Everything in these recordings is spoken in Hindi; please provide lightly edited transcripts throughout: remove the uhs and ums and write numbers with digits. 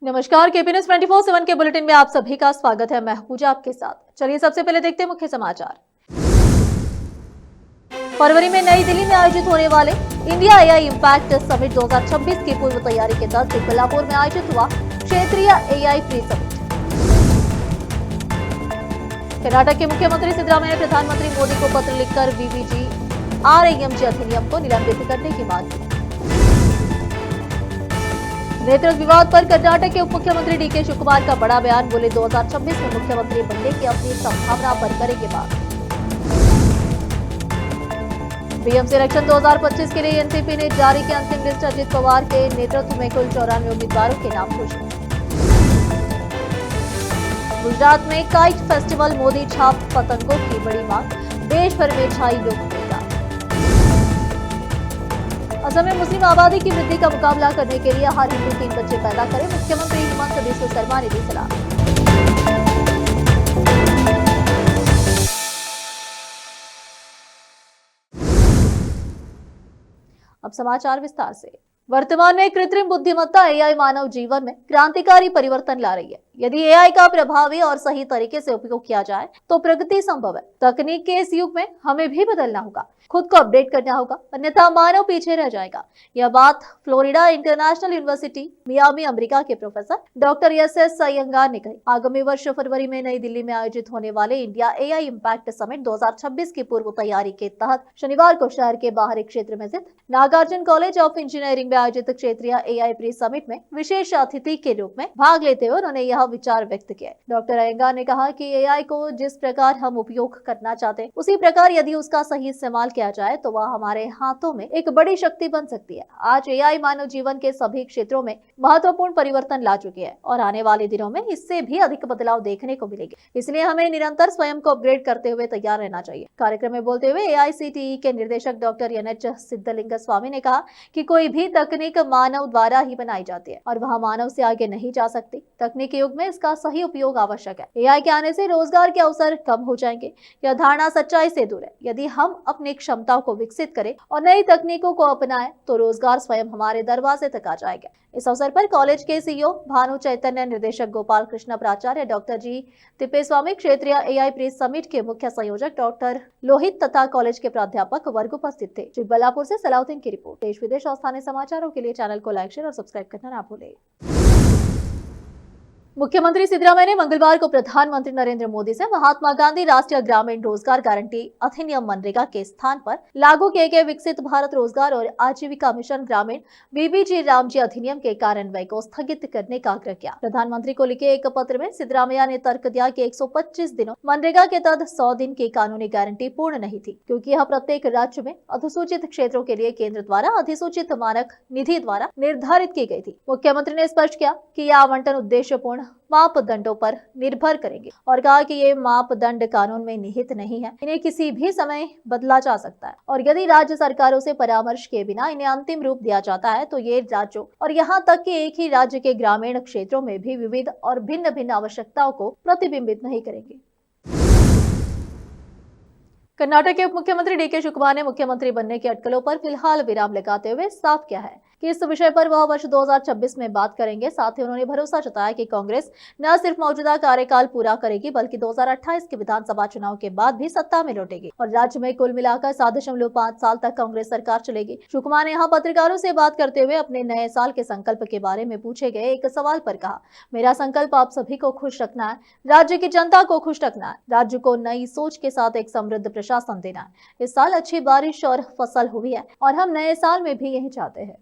नमस्कार, केपी न्यूज 24/7 के बुलेटिन में आप सभी का स्वागत है। मैं हूं पूजा आपके साथ। चलिए सबसे पहले देखते हैं मुख्य समाचार। फरवरी में नई दिल्ली में आयोजित होने वाले इंडिया एआई इम्पैक्ट समिट 2026 की पूर्व तैयारी के तहत चिकबल्लापुर में आयोजित हुआ क्षेत्रीय एआई फ्री समिट। कर्नाटक के मुख्यमंत्री सिद्धरामैया ने प्रधानमंत्री मोदी को पत्र लिखकर वीवीजी आरएएमजी अधिनियम को निलंबित करने की मांग की। नेतृत्व विवाद पर कर्नाटक के उप मुख्यमंत्री डीके शिवकुमार का बड़ा बयान, बोले 2026 में मुख्यमंत्री बनने की अपनी संभावना पर करेंगे बात। बीएमसी इलेक्शन 2025 के लिए एनसीपी ने जारी की अंतिम लिस्ट। अजित पवार के नेतृत्व में कुल 94 उम्मीदवारों के नाम घोषित। गुजरात में काइट फेस्टिवल, मोदी छाप पतंगों की बड़ी मांग, देश भर में छाई लोकप्रियता। असम में मुस्लिम आबादी की वृद्धि का मुकाबला करने के लिए हर हिंदू 3 बच्चे पैदा करें, मुख्यमंत्री हेमंत बिस्वा शर्मा ने दी सलाह। अब समाचार विस्तार से। वर्तमान में कृत्रिम बुद्धिमत्ता एआई मानव जीवन में क्रांतिकारी परिवर्तन ला रही है। यदि एआई का प्रभावी और सही तरीके से उपयोग किया जाए तो प्रगति संभव है। तकनीक के इस युग में हमें भी बदलना होगा, खुद को अपडेट करना होगा, अन्यथा मानव पीछे रह जाएगा। यह बात Florida international university Miami America के प्रोफेसर डॉक्टर एस अयंगार ने कही। आगामी वर्ष फरवरी में नई दिल्ली में आयोजित होने वाले इंडिया एआई इम्पैक्ट समिट 2026 की पूर्व तैयारी के तहत शनिवार को शहर के बाहरी क्षेत्र में स्थित नागार्जुन कॉलेज ऑफ इंजीनियरिंग में आयोजित क्षेत्रीय एआई प्री समिट में विशेष अतिथि के रूप में भाग लेते हुए उन्होंने यह विचार व्यक्त किया। डॉक्टर अयंगार ने कहा कि एआई को जिस प्रकार हम उपयोग करना चाहते हैं, उसी प्रकार यदि उसका सही इस्तेमाल किया जाए तो वह हमारे हाथों में एक बड़ी शक्ति बन सकती है। आज एआई मानव जीवन के सभी क्षेत्रों में महत्वपूर्ण परिवर्तन ला चुकी है और आने वाले दिनों में इससे भी अधिक बदलाव देखने को मिलेंगे। इसलिए हमें निरंतर स्वयं को अपग्रेड करते हुए तैयार रहना चाहिए। कार्यक्रम में बोलते हुए एआईसीटीई के निर्देशक डॉक्टर एनएच सिद्धलिंग स्वामी ने कहा कि कोई भी तकनीक मानव द्वारा ही बनाई जाती है और वह मानव से आगे नहीं जा सकती। तकनीकी युग में इसका सही उपयोग आवश्यक है। एआई के आने से रोजगार के अवसर कम हो जाएंगे। यह धारणा सच्चाई से दूर है। यदि हम अपनी क्षमताओं को विकसित करें और नई तकनीकों को अपनाएं तो रोजगार स्वयं हमारे दरवाजे तक आ जाएगा। इस अवसर पर कॉलेज के सीईओ भानु चैतन्य, निर्देशक गोपाल कृष्ण, प्राचार्य डॉक्टर जी तिप्पेस्वामी, क्षेत्रीय एआई प्री समिट के मुख्य संयोजक डॉक्टर लोहित तथा कॉलेज के प्राध्यापक वर्ग उपस्थित थे। चिकबल्लापुर से सलाउद्दीन की रिपोर्ट। देश विदेश और स्थानीय समाचारों के लिए चैनल को लाइक, शेयर और सब्सक्राइब करना ना भूलें। मुख्यमंत्री सिद्धरामैया ने मंगलवार को प्रधानमंत्री नरेंद्र मोदी से महात्मा गांधी राष्ट्रीय ग्रामीण रोजगार गारंटी अधिनियम मनरेगा के स्थान पर लागू किए गए विकसित भारत रोजगार और आजीविका मिशन ग्रामीण बीबीजी रामजी अधिनियम के कार्यान्वयन को स्थगित करने का आग्रह किया। प्रधानमंत्री को लिखे एक पत्र में सिद्धरामैया ने तर्क दिया कि 125 दिनों मनरेगा के तहत 100 दिन की कानूनी गारंटी पूर्ण नहीं थी, क्योंकि यह प्रत्येक राज्य में अधिसूचित क्षेत्रों के लिए केंद्र द्वारा अधिसूचित मानक निधि द्वारा निर्धारित की गई थी। मुख्यमंत्री ने स्पष्ट किया कि यह आवंटन उद्देश्यपूर्ण मापदंडों पर निर्भर करेंगे और कहा कि ये मापदंड कानून में निहित नहीं है, इन्हें किसी भी समय बदला जा सकता है और यदि राज्य सरकारों से परामर्श किए बिना इन्हें अंतिम रूप दिया जाता है तो ये राज्यों और यहाँ तक कि एक ही राज्य के ग्रामीण क्षेत्रों में भी विविध और भिन्न भिन्न आवश्यकताओं को प्रतिबिंबित नहीं करेंगे। कर्नाटक के उप मुख्यमंत्री डीके शिवकुमार ने मुख्यमंत्री बनने की अटकलों पर फिलहाल विराम लगाते हुए साफ किया है कि इस विषय पर वह वर्ष 2026 में बात करेंगे। साथ ही उन्होंने भरोसा जताया कि कांग्रेस न सिर्फ मौजूदा कार्यकाल पूरा करेगी बल्कि 2028 के विधानसभा चुनाव के बाद भी सत्ता में लौटेगी और राज्य में कुल मिलाकर 7.5 साल तक कांग्रेस सरकार चलेगी। शिवकुमार ने यहाँ पत्रकारों से बात करते हुए अपने नए साल के संकल्प के बारे में पूछे गए एक सवाल पर कहा, मेरा संकल्प आप सभी को खुश रखना है, राज्य की जनता को खुश रखना है, राज्य को नई सोच के साथ एक समृद्ध प्रशासन देना है। इस साल अच्छी बारिश और फसल हुई है और हम नए साल में भी यही चाहते हैं।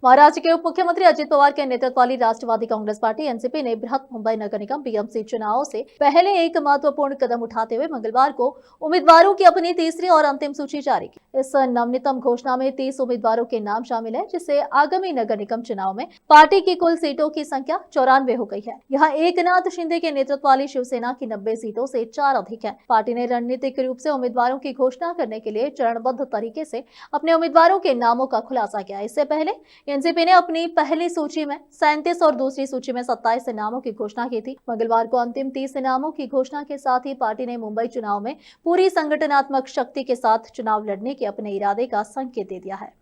महाराष्ट्र के उप मुख्यमंत्री अजित पवार के नेतृत्व वाली राष्ट्रवादी कांग्रेस पार्टी एनसीपी ने बृहत मुंबई नगर निगम बीएमसी चुनावों से पहले एक महत्वपूर्ण कदम उठाते हुए मंगलवार को उम्मीदवारों की अपनी तीसरी और अंतिम सूची जारी की। इस नवनीतम घोषणा में 30 उम्मीदवारों के नाम शामिल है, जिससे आगामी नगर निगम चुनाव में पार्टी की कुल सीटों की संख्या 94 हो गई है। यहाँ एकनाथ शिंदे के नेतृत्व वाली शिवसेना की 90 सीटों से 4 अधिक है। पार्टी ने रणनीतिक रूप से उम्मीदवारों की घोषणा करने के लिए चरणबद्ध तरीके से अपने उम्मीदवारों के नामों का खुलासा किया। इससे पहले एनसीपी ने अपनी पहली सूची में 37 और दूसरी सूची में 27 नामों की घोषणा की थी। मंगलवार को अंतिम 30 नामों की घोषणा के साथ ही पार्टी ने मुंबई चुनाव में पूरी संगठनात्मक शक्ति के साथ चुनाव लड़ने के अपने इरादे का संकेत दे दिया है।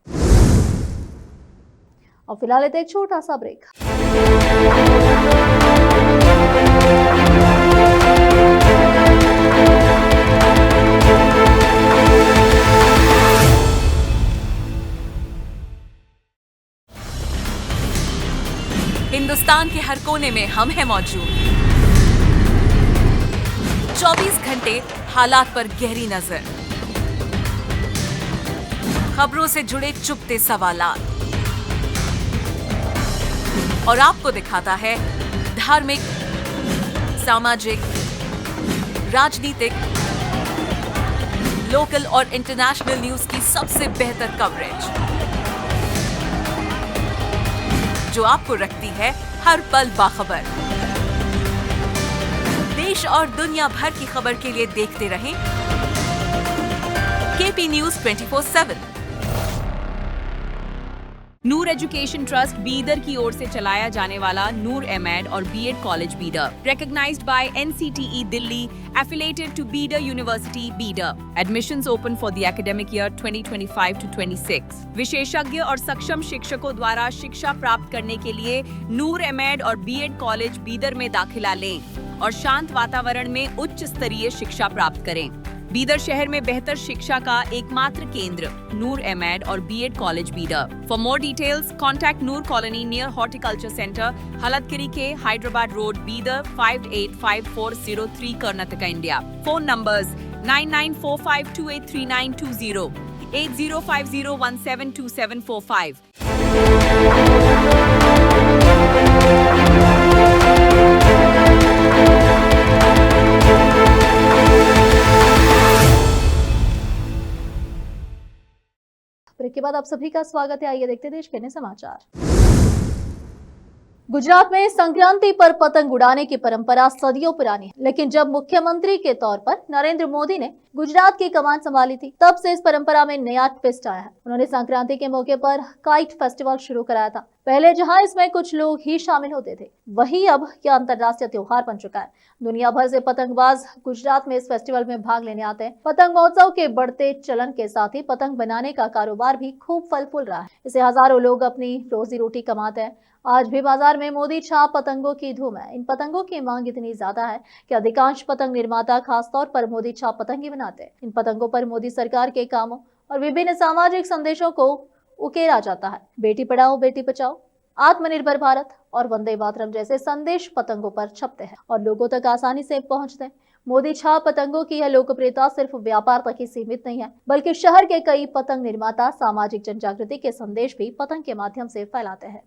और फिलहाल लेते एक छोटा सा ब्रेक। हिंदुस्तान के हर कोने में हम हैं मौजूद। 24 घंटे हालात पर गहरी नजर, खबरों से जुड़े चुपते सवालात और आपको दिखाता है धार्मिक, सामाजिक, राजनीतिक, लोकल और इंटरनेशनल न्यूज की सबसे बेहतर कवरेज, जो आपको रखती है हर पल बाखबर। देश और दुनिया भर की खबर के लिए देखते रहें KP news 24/7। Noor education trust Bidar की ओर से चलाया जाने वाला नूर एमएड और BEd college Bidar, recognized by NCTE Delhi, affiliated to Bidar University, Bidar. Admissions open for the academic year 2025 to 26. विशेषज्ञ और सक्षम शिक्षकों द्वारा शिक्षा प्राप्त करने के लिए नूर एमएड और बीएड कॉलेज बीदर में दाखिला लें और शांत वातावरण में उच्च स्तरीय शिक्षा प्राप्त करें। बीदर शहर में बेहतर शिक्षा का एकमात्र केंद्र नूर एमएड और BEd college Bidar. For more details contact Noor colony near horticulture centre, Halatgiri के Hyderabad road, Bidar 585403 Karnataka, India. Phone numbers 9945283920, 8050172745। Break के बाद आप सभी का स्वागत है। आइए देखते हैं देश के अन्य समाचार। गुजरात में संक्रांति पर पतंग उड़ाने की परंपरा सदियों पुरानी है, लेकिन जब मुख्यमंत्री के तौर पर नरेंद्र मोदी ने गुजरात की कमान संभाली थी, तब से इस परंपरा में नया ट्विस्ट आया है। उन्होंने संक्रांति के मौके पर काइट फेस्टिवल शुरू कराया था। पहले जहां इसमें कुछ लोग ही शामिल होते थे, वहीं अब यह अंतर्राष्ट्रीय त्योहार बन चुका है। दुनिया भर से पतंगबाज गुजरात में इस फेस्टिवल में भाग लेने आते हैं। पतंग महोत्सव के बढ़ते चलन के साथ ही पतंग बनाने का कारोबार भी खूब फल फूल रहा है। इसे हजारों लोग अपनी रोजी रोटी कमाते हैं। आज भी बाजार में मोदी छाप पतंगों की धूम है। इन पतंगों की मांग इतनी ज्यादा है कि अधिकांश पतंग निर्माता खासतौर पर मोदी छाप पतंग ही बनाते हैं। इन पतंगों पर मोदी सरकार के कामों और विभिन्न सामाजिक संदेशों को उकेरा जाता है। बेटी पढ़ाओ बेटी बचाओ, आत्मनिर्भर भारत और वंदे मातरम जैसे संदेश पतंगों पर छपते हैं और लोगों तक आसानी से पहुंचते हैं। मोदी छाप पतंगों की यह लोकप्रियता सिर्फ व्यापार तक ही सीमित नहीं है, बल्कि शहर के कई पतंग निर्माता सामाजिक जनजागृति के संदेश भी पतंग के माध्यम से फैलाते हैं।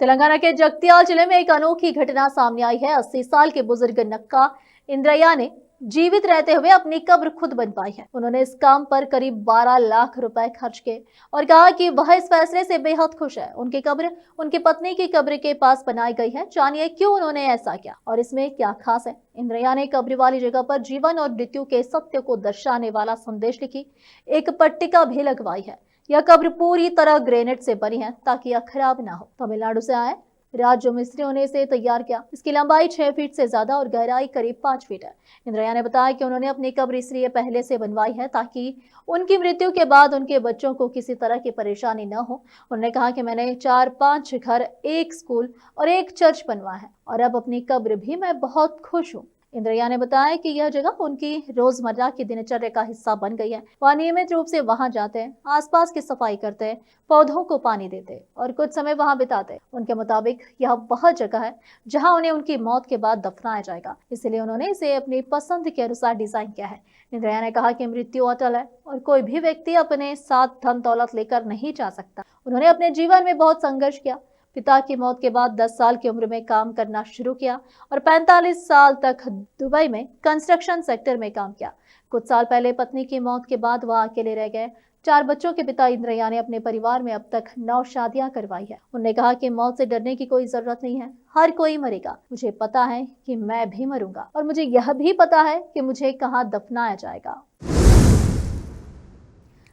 तेलंगाना के जगत्याल जिले में एक अनोखी घटना सामने आई है। 80 साल के बुजुर्ग नक्का इंद्रया ने जीवित रहते हुए अपनी कब्र खुद बनवाई है। उन्होंने इस काम पर करीब 12 लाख रुपए खर्च किए और कहा कि वह इस फैसले से बेहद खुश है। उनकी कब्र उनकी पत्नी की कब्र के पास बनाई गई है। जानिए क्यों उन्होंने ऐसा किया और इसमें क्या खास है। इंद्रया ने कब्र वाली जगह पर जीवन और मृत्यु के सत्य को दर्शाने वाला संदेश लिखी एक पट्टिका भी लगवाई है। यह कब्र पूरी तरह ग्रेनाइट से बनी है ताकि यह खराब ना हो। तमिलनाडु से आए राज्य मिस्त्रियों ने इसे तैयार किया। इसकी लंबाई 6 फीट से ज्यादा और गहराई करीब 5 फीट है। इंद्रया ने बताया कि उन्होंने अपनी कब्र इसलिए पहले से बनवाई है ताकि उनकी मृत्यु के बाद उनके बच्चों को किसी तरह की परेशानी न हो। उन्होंने कहा कि मैंने 4-5 घर, एक स्कूल और एक चर्च बनवाया है और अब अपनी कब्र भी मैं बहुत खुश हूँ। इंद्रया ने बताया कि यह जगह उनकी रोजमर्रा की दिनचर्या का हिस्सा बन गई है। वह नियमित रूप से वहां जाते हैं, आसपास की सफाई करते हैं, पौधों को पानी देते और कुछ समय वहां बिताते। उनके मुताबिक यह वह जगह है जहां उन्हें उनकी मौत के बाद दफनाया जाएगा, इसलिए उन्होंने इसे अपनी पसंद के अनुसार डिजाइन किया है। इंद्रया ने कहा कि मृत्यु अटल है और कोई भी व्यक्ति अपने साथ धन दौलत लेकर नहीं जा सकता। उन्होंने अपने जीवन में बहुत संघर्ष किया। पिता की मौत के बाद 10 साल की उम्र में काम करना शुरू किया और 45 साल तक दुबई में कंस्ट्रक्शन सेक्टर में काम किया। कुछ साल पहले पत्नी की मौत के बाद वह अकेले रह गए। 4 बच्चों के पिता इंद्रया ने अपने परिवार में अब तक 9 शादियां करवाई है। उन्होंने कहा कि मौत से डरने की कोई जरूरत नहीं है, हर कोई मरेगा। मुझे पता है कि मैं भी मरूंगा और मुझे यह भी पता है कि मुझे कहाँ दफनाया जाएगा।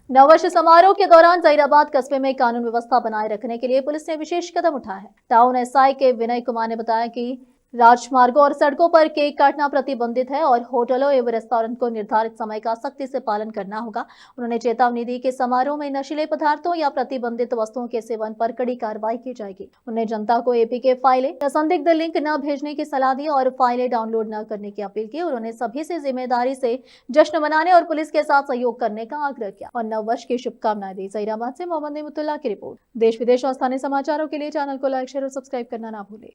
नववर्ष समारोह के दौरान जहीराबाद कस्बे में कानून व्यवस्था बनाए रखने के लिए पुलिस ने विशेष कदम उठाया है। टाउन एसआई के विनय कुमार ने बताया कि राजमार्गों और सड़कों पर केक काटना प्रतिबंधित है और होटलों एवं रेस्टोरेंट को निर्धारित समय का सख्ती से पालन करना होगा। उन्होंने चेतावनी दी कि समारोह में नशीले पदार्थों या प्रतिबंधित वस्तुओं के सेवन पर कड़ी कार्रवाई की जाएगी। उन्होंने जनता को एपीके फाइलें या संदिग्ध लिंक न भेजने की सलाह दी और फाइलें डाउनलोड न करने की अपील की। उन्होंने सभी से जिम्मेदारी से जश्न मनाने और पुलिस के साथ सहयोग करने का आग्रह किया और नव वर्ष की शुभकामनाएं दी। जहीराबाद से मोहम्मद नेमतुल्लाह की रिपोर्ट। देश विदेश और स्थानीय समाचारों के लिए चैनल को लाइक, शेयर और सब्सक्राइब करना ना भूलें।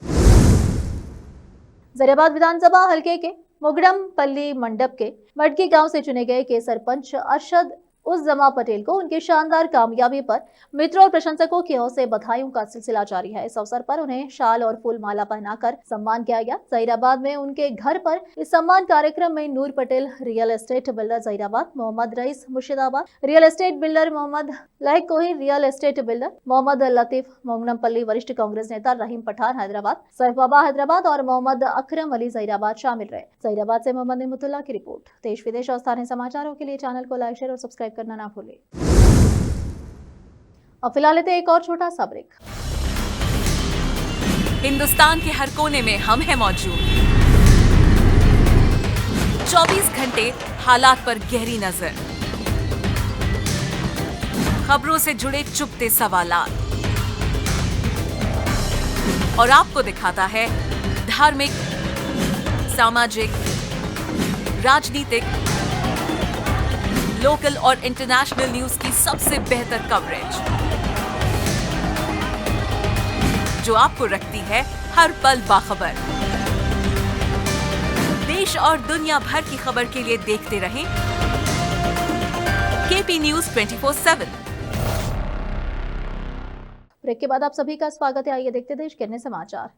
जहीराबाद विधानसभा हलके के मुगड़मपल्ली मंडप के मडकी गांव से चुने गए के सरपंच अरशद उज़्ज़मा पटेल को उनकी शानदार कामयाबी पर मित्रों और प्रशंसकों की ओर से बधाइयों का सिलसिला जारी है। इस अवसर पर उन्हें शाल और फूल माला पहनाकर सम्मान किया गया। जहीराबाद में उनके घर पर इस सम्मान कार्यक्रम में Noor Patel real estate builder Zaheerabad, Mohammed Rais Murshidabad real estate builder, Mohammed Lahik Kohi real estate builder, Mohammed Latif Mugadampalli वरिष्ठ कांग्रेस नेता रहीम पठान हैदराबाद, सैफ बाबा हैदराबाद और मोहम्मद अकरम अली जहीराबाद शामिल रहे। जहीराबाद से मोहम्मद नेमतुल्लाह की रिपोर्ट। देश विदेश और स्थानीय समाचारों के लिए चैनल को लाइक, शेयर और सब्सक्राइब करना ना भूलें। अब फिलहाल लेते एक और छोटा सा ब्रेक। हिंदुस्तान के हर कोने में हम हैं मौजूद। 24 घंटे हालात पर गहरी नजर, खबरों से जुड़े चुपते सवालात और आपको दिखाता है धार्मिक, सामाजिक, राजनीतिक, लोकल और इंटरनेशनल न्यूज की सबसे बेहतर कवरेज जो आपको रखती है हर पल बाखबर। देश और दुनिया भर की खबर के लिए देखते रहें केपी न्यूज 24/7। ब्रेक के बाद आप सभी का स्वागत है। आइए देखते देश के अन्य समाचार।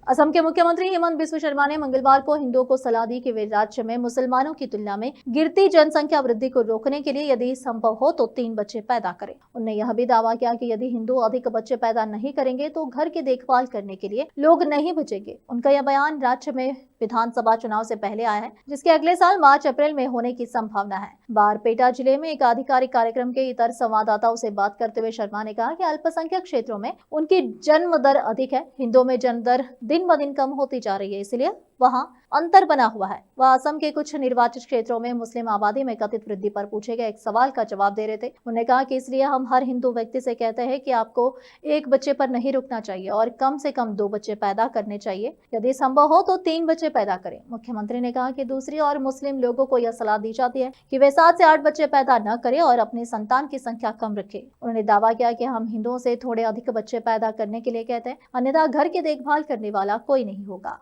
असम के मुख्यमंत्री हेमंत बिस्व शर्मा ने मंगलवार को हिंदुओं को सलाह दी कि वे राज्य में मुसलमानों की तुलना में गिरती जनसंख्या वृद्धि को रोकने के लिए यदि संभव हो तो 3 बच्चे पैदा करें। उन्होंने यह भी दावा किया कि यदि हिंदू अधिक बच्चे पैदा नहीं करेंगे तो घर की देखभाल करने के लिए लोग नहीं बचेंगे। उनका यह बयान राज्य में विधानसभा चुनाव से पहले आया है, जिसके अगले साल मार्च अप्रैल में होने की संभावना है। बारपेटा जिले में एक आधिकारिक कार्यक्रम के इतर संवाददाताओं से बात करते हुए शर्मा ने कहा कि अल्पसंख्यक क्षेत्रों में उनकी जन्म दर अधिक है। हिंदुओं में जन्म दर दिन ब दिन कम होती जा रही है, इसलिए वहां अंतर बना हुआ है। वह असम के कुछ निर्वाचित क्षेत्रों में मुस्लिम आबादी में कथित वृद्धि पर पूछे गए एक सवाल का जवाब दे रहे थे। उन्होंने कहा कि इसलिए हम हर हिंदू व्यक्ति से कहते हैं कि आपको 1 बच्चे पर नहीं रुकना चाहिए और कम से कम 2 बच्चे पैदा करने चाहिए। यदि संभव हो तो 3 बच्चे पैदा करें। मुख्यमंत्री ने कहा कि दूसरी ओर मुस्लिम लोगों को यह सलाह दी जाती है कि वे 7 से 8 बच्चे पैदा न करें और अपनी संतान की संख्या कम रखें। उन्होंने दावा किया कि हम हिंदुओं से थोड़े अधिक बच्चे पैदा करने के लिए कहते हैं, अन्यथा घर की देखभाल करने वाला कोई नहीं होगा।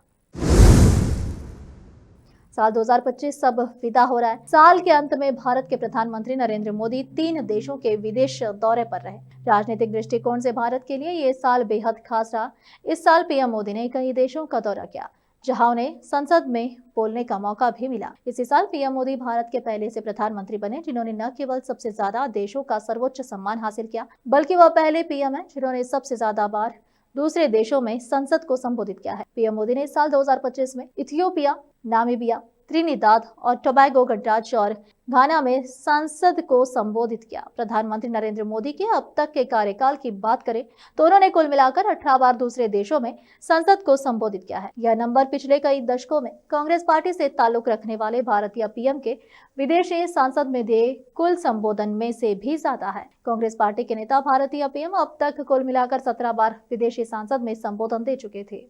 साल 2025 अब विदा हो रहा है। साल के अंत में भारत के प्रधानमंत्री नरेंद्र मोदी 3 देशों के विदेश दौरे पर रहे। राजनीतिक दृष्टिकोण से भारत के लिए ये साल बेहद खास रहा। इस साल पीएम मोदी ने कई देशों का दौरा किया, जहां उन्हें संसद में बोलने का मौका भी मिला। इसी साल पीएम मोदी भारत के पहले से प्रधानमंत्री बने जिन्होंने न केवल सबसे ज्यादा देशों का सर्वोच्च सम्मान हासिल किया, बल्कि वह पहले पीएम है जिन्होंने सबसे ज्यादा बार दूसरे देशों में संसद को संबोधित किया है। पीएम मोदी ने इस साल 2025 में इथियोपिया, नामीबिया, त्रिनिदाद और टोबैगो गणराज्य और घाना में संसद को संबोधित किया। प्रधानमंत्री नरेंद्र मोदी के अब तक के कार्यकाल की बात करें तो उन्होंने कुल मिलाकर 18 बार दूसरे देशों में संसद को संबोधित किया है। यह नंबर पिछले कई दशकों में कांग्रेस पार्टी से ताल्लुक रखने वाले भारतीय पीएम के विदेशी सांसद में दिए कुल संबोधन में से भी ज्यादा है। कांग्रेस पार्टी के नेता भारतीय पीएम अब तक कुल मिलाकर 17 बार विदेशी सांसद में संबोधन दे चुके थे।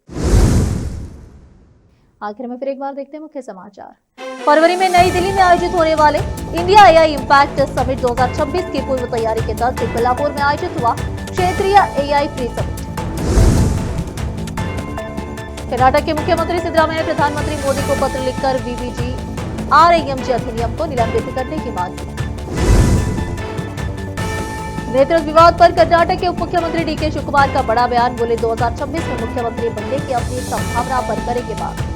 आखिर में फिर एक बार देखते हैं मुख्य समाचार। फरवरी में नई दिल्ली में आयोजित होने वाले इंडिया एआई इम्पैक्ट समिट 2026 की पूर्व तैयारी के तहत कोल्हापुर में आयोजित हुआ क्षेत्रीय एआई फ्री समिट। कर्नाटक के मुख्यमंत्री सिद्धरामैया ने प्रधानमंत्री मोदी को पत्र लिखकर वीवीजी आरएमजी अधिनियम को निलंबित करने की मांग की। नेतृत्व विवाद पर कर्नाटक के उप मुख्यमंत्री डीके शिवकुमार का बड़ा बयान, बोले 2026 में मुख्यमंत्री बनने की अपनी संभावना पर करेंगे बात।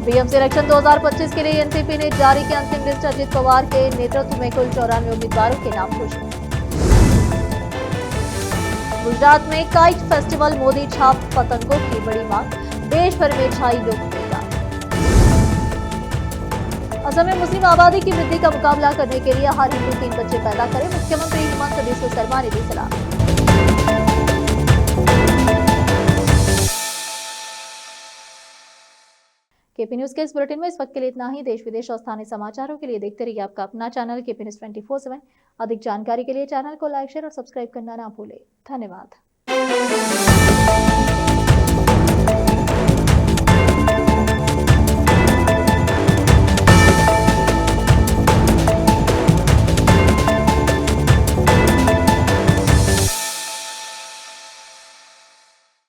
बीएमसी इलेक्शन 2025 के लिए एनसीपी ने जारी किया अंतिम लिस्ट। अजित पवार के नेतृत्व में कुल 94 उम्मीदवारों के नाम घोषित। गुजरात में काइट फेस्टिवल, मोदी छाप पतंगों की बड़ी मांग, देश भर में छाई लोकप्रियता। असम में मुस्लिम आबादी की वृद्धि का मुकाबला करने के लिए हर हिंदू 3 बच्चे पैदा करें, मुख्यमंत्री हेमंत बिस्व शर्मा ने दी सलाह। केपी न्यूज के इस बुलेटिन में इस वक्त के लिए इतना ही। देश विदेश और स्थानीय समाचारों के लिए देखते रहिए आपका अपना चैनल केपी न्यूज 24/7। अधिक जानकारी के लिए चैनल को लाइक, शेयर और सब्सक्राइब करना ना भूलें। धन्यवाद।